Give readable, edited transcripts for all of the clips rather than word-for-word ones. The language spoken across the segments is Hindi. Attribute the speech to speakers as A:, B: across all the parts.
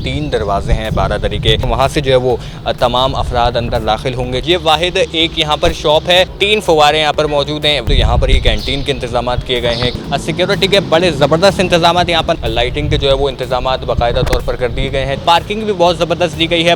A: 3 दरवाजे हैं बारादरी के, वहाँ से जो है वो तमाम अफराद अंदर दाखिल होंगे। ये वाहिद एक यहाँ पर शॉप है, 3 फव्वारे यहाँ पर मौजूद हैं। तो यहाँ पर ये कैंटीन के इंतजाम किए गए हैं, सिक्योरिटी के बड़े ज़बरदस्त इंतजाम यहाँ पर, लाइटिंग के जो है वो इंतजाम बाकायदा तौर पर कर दिए गए हैं, पार्किंग भी बहुत ज़बरदस्त दी गई है।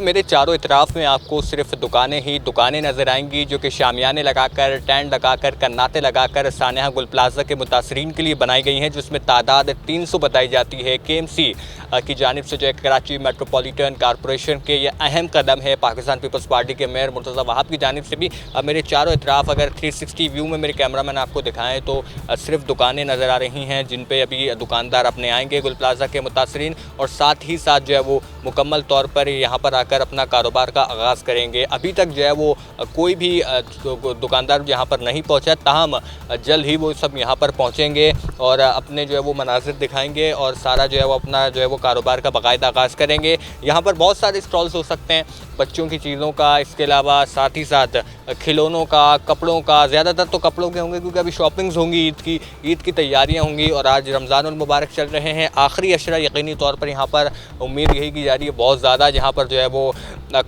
A: मेरे चारों इतराफ़ में आपको सिर्फ दुकानें ही दुकानें नज़र आएंगी, जो कि शामियाने लगाकर, टेंट लगाकर, कन्नाते लगाकर सानिया गुल प्लाजा के मुतासरीन के लिए बनाई गई हैं, जिसमें तादाद 300 बताई जाती है। KMC की जानिब से जो है कराची मेट्रोपॉलिटन कॉरपोरेशन के ये अहम कदम है। पाकिस्तान पीपल्स पार्टी के मेयर मुर्तज़ा वहाब की जानिब से भी मेरे चारों इतराफ़ अगर 360 व्यू में मेरे कैमरामैन आपको दिखाएँ तो सिर्फ दुकानें नज़र आ रही हैं, जिन पर अभी दुकानदार अपने आएँगे गुल प्लाजा के मुतासरीन, और साथ ही साथ जो है वो मुकम्मल तौर पर यहाँ पर आकर अपना कारोबार का आगाज़ करेंगे। अभी तक जो है वो कोई भी दुकानदार यहाँ पर नहीं पहुँचा, ताहम जल्द ही वो सब यहाँ पर पहुँचेंगे और अपने जो है वो मनाज़िर दिखाएंगे और सारा जो है वो अपना जो है वो कारोबार का बाकायदा आगाज़ करेंगे। यहाँ पर बहुत सारे स्टॉल्स हो सकते हैं, बच्चों की चीज़ों का, इसके अलावा साथ ही साथ खिलौनों का, कपड़ों का, ज़्यादातर तो कपड़ों के होंगे क्योंकि अभी शॉपिंग्स होंगी, ईद की तैयारियां होंगी और आज रमज़ानुल मुबारक चल रहे हैं, आखिरी अशरा यकीनी तौर पर यहाँ पर उम्मीद यही की जा रही है बहुत ज़्यादा जहाँ पर जो है वो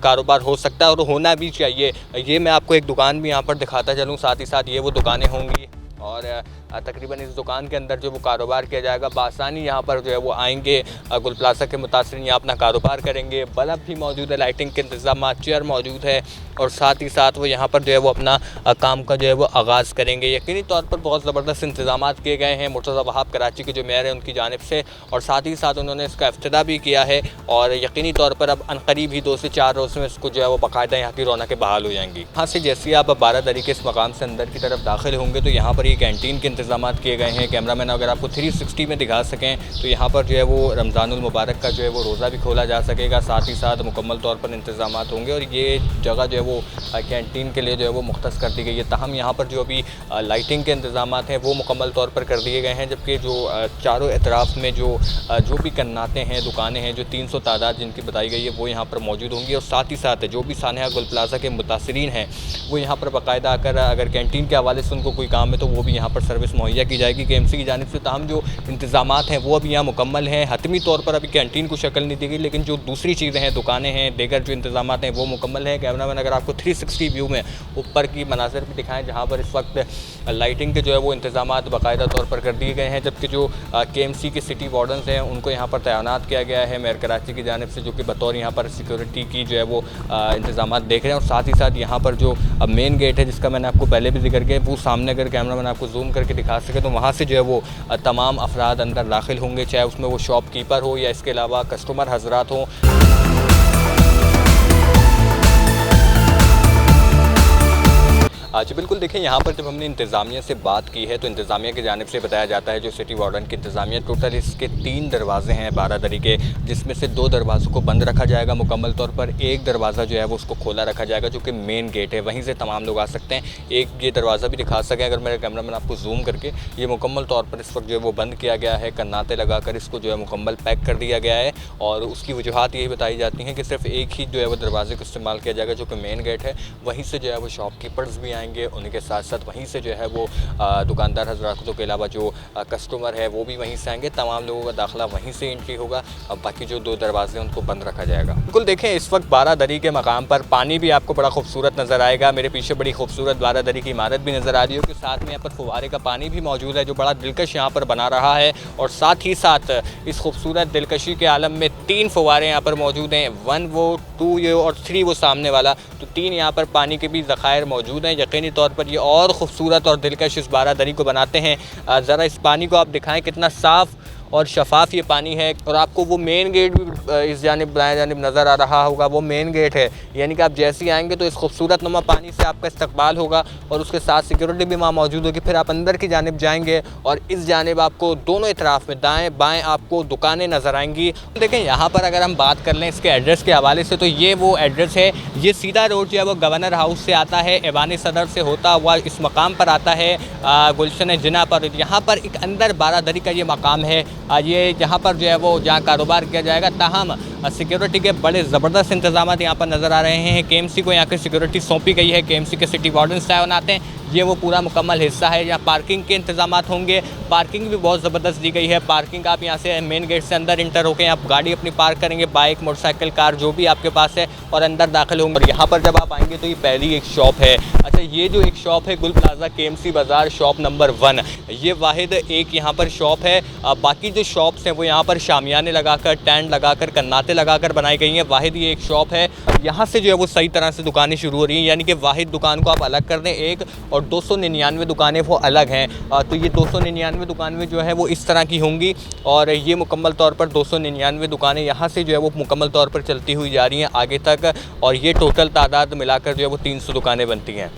A: कारोबार हो सकता है और होना भी चाहिए। ये मैं आपको एक दुकान भी यहाँ पर दिखाता चलूँ, साथ ही साथ ये वो दुकानें होंगी और तकरीबन इस दुकान के अंदर जो वो कारोबार किया जाएगा बासानी, यहाँ पर जो है वो आएंगे गुल प्लाजा के मुतासरीन, यहाँ अपना कारोबार करेंगे। बल्ब भी मौजूद है, लाइटिंग के इंतजाम, चेयर मौजूद है और साथ ही साथ वो यहाँ पर जो है वो अपना काम का जो है वो आगाज़ करेंगे। यकीनी तौर पर बहुत ज़बरदस्त इंतजाम किए गए हैं मुर्तज़ा वहाब कराची के जो मेयर हैं उनकी जानिब से, और साथ ही साथ उन्होंने इसका इफ्तिताह भी किया है और यकीनी तौर पर अब अनकरीब ही 2 से 4 रोज़ में इसको जो है वो बाकायदा यहाँ की रौनकें बहाल हो जाएंगी। यहाँ से जैसे ही आप बारादरी के इस मकाम से अंदर की तरफ दाखिल होंगे तो यहाँ पर ये कैंटीन के इंतजाम किए गए हैं। कैमरामैन अगर आपको 360 में दिखा सकें तो यहाँ पर जो है वो रमज़ानुल मुबारक का जो है वो रोज़ा भी खोला जा सकेगा, साथ ही साथ मुकम्मल तौर पर इंतजाम होंगे और ये जगह जो है वो कैंटीन के लिए जो है वो मुख्तस कर दी गई है। ताहम यहाँ पर जो अभी लाइटिंग के इंतजाम हैं वो मुकम्मल तौर पर कर दिए गए हैं, जबकि जो चारों एतराफ़ में जो भी कन्नाते हैं, दुकानें हैं, जो 300 तादाद जिनकी बताई गई है वो यहाँ पर मौजूद होंगी और साथ ही साथ जो भी सानिया गुल प्लाजा के मुतासरीन हैं वो यहाँ पर बाकायदा आकर अगर कैंटीन के हवाले से उनको कोई काम है तो वो भी यहाँ पर सर्विस मुहैया की जाएगी KMC की जानिब से। ताहम जो इंतजाम हैं वो अभी यहाँ मुकम्मल हैं, हतमी तौर पर अभी कैंटीन को शक्ल नहीं दी गई, लेकिन जो दूसरी चीज़ें हैं, दुकानें हैं, दीगर जो इंतजाम हैं वो मुकम्मल हैं। कैमरामैन अगर आपको 360 व्यू में ऊपर की मनाज़िर भी दिखाएं जहाँ पर इस वक्त लाइटिंग के जो है वो इंतजाम बाकायदा तौर पर कर दिए गए हैं, जबकि जो KMC के सिटी वार्डन्स हैं उनको यहाँ पर तैनात किया गया है मेयर कराची की जानिब से, जो कि बतौर यहाँ पर सिक्योरिटी की जो है वो इंतजाम देख रहे हैं। और साथ ही साथ यहाँ पर जो मेन गेट है जिसका मैंने आपको पहले भी जिक्र किया, वो सामने अगर कैमरामैन आपको जूम करके दिखा सके तो वहाँ से जो है वो तमाम अफराद अंदर दाखिल होंगे, चाहे उसमें वो शॉपकीपर हो या इसके अलावा कस्टमर हजरात हों। जी बिल्कुल, देखें यहाँ पर जब हमने इंतज़ामिया से बात की है तो इंतज़ामिया की जानिब से बताया जाता है जो सिटी वार्डन की इंतज़ामिया, टोटल इसके 3 दरवाजे हैं बारादरी के, जिसमें से 2 दरवाज़ों को बंद रखा जाएगा मुकम्मल तौर पर, एक दरवाज़ा जो है वो उसको खोला रखा जाएगा जो कि मेन गेट है, वहीं से तमाम लोग आ सकते हैं। एक ये दरवाज़ा भी दिखा सकें अगर मेरे कैमरामैन आपको जूम करके, ये मुकम्मल तौर पर इस वक्त जो है वो बंद किया गया है, कन्नाते लगा कर इसको जो है मुकम्मल पैक कर दिया गया है और उसकी वजूहत यही बताई जाती हैं कि सिर्फ एक ही जो है वो दरवाजे को इस्तेमाल किया जाएगा जो कि मेन गेट है, वहीं से जो है वो शॉपकीपर्स भी आएंगे, उनके साथ साथ वहीं से जो है वो दुकानदार हजरातों के अलावा जो कस्टमर है वो भी वहीं से आएंगे, तमाम लोगों का दाखिला वहीं से एंट्री होगा। अब बाकी जो 2 दरवाजे हैं उनको बंद रखा जाएगा। बिल्कुल, देखें इस वक्त बारादरी के मकाम पर पानी भी आपको बड़ा खूबसूरत नज़र आएगा। मेरे पीछे बड़ी खूबसूरत बारादरी की इमारत भी नज़र आ रही है कि साथ में यहाँ पर फुवारे का पानी भी मौजूद है जो बड़ा दिलकश यहाँ पर बना रहा है, और साथ ही साथ इस खूबसूरत दिलकशी के आलम में 3 फुवारे यहाँ पर मौजूद हैं, 1 वो 2 ये और 3 वो सामने वाला, तो 3 यहाँ पर पानी के भी ज़खायर मौजूद हैं। यकीनी तौर पर ये और खूबसूरत और दिलकश इस बारादरी को बनाते हैं। ज़रा इस पानी को आप दिखाएं कितना साफ़ और शफाफ ये पानी है, और आपको वो मेन गेट भी इस जानिब दाएं जानिब नज़र आ रहा होगा, वो मेन गेट है, यानी कि आप जैसे ही आएंगे तो इस खूबसूरत नुमा पानी से आपका इस्तकबाल होगा और उसके साथ सिक्योरिटी भी वहाँ मौजूद होगी। फिर आप अंदर की जानिब जाएंगे और इस जानिब आपको दोनों इतराफ़ में दाएँ बाएँ आपको दुकानें नज़र आएंगी। देखें यहाँ पर अगर हम बात कर लें इसके एड्रेस के हवाले से तो ये वो एड्रेस है, ये सीधा रोड जो है वो गवर्नर हाउस से आता है, ऐवान सदर से होता हुआ इस मकाम पर आता है गुलशन जिना पर। यहाँ पर एक अंदर बारादरी का ये मकाम है, ये यहाँ पर जो है वो जहाँ कारोबार किया जाएगा, ताहम सिक्योरिटी के बड़े ज़बरदस्त इंतजाम यहाँ पर नज़र आ रहे हैं। KMC को यहाँ की सिक्योरिटी सौंपी गई है, KMC के सिटी वार्डन साहब आते हैं। ये वो पूरा मुकम्मल हिस्सा है। यहाँ पार्किंग के इंतजामात होंगे, पार्किंग भी बहुत ज़बरदस्त दी गई है। पार्किंग आप यहाँ से मेन गेट से अंदर इंटर होकर आप गाड़ी अपनी पार्क करेंगे, बाइक, मोटरसाइकिल, कार जो भी आपके पास है, और अंदर दाखिल होंगे। और यहाँ पर जब आप आएंगे तो ये पहली एक शॉप है। अच्छा, ये जो एक शॉप है गुल प्लाजा KMC बाज़ार शॉप नंबर 1, ये वाहिद एक यहाँ पर शॉप है। बाकी जो शॉप्स हैं वो यहाँ पर शामियाने लगाकर, टेंट लगाकर, कन्नाते लगाकर बनाई गई हैं। वाहिद ये एक शॉप है। यहाँ से जो है वो सही तरह से दुकानें शुरू हो रही हैं, यानी कि वाहिद दुकान को आप अलग कर दें एक, और 299 दुकानें वो अलग हैं। तो ये 299 दुकानें जो है वो इस तरह की होंगी, और ये मुकम्मल तौर पर 299 दुकानें यहाँ से जो है वो मुकम्मल तौर पर चलती हुई जा रही हैं आगे तक, और ये टोटल तादाद मिलाकर जो है वो 300 दुकानें बनती हैं।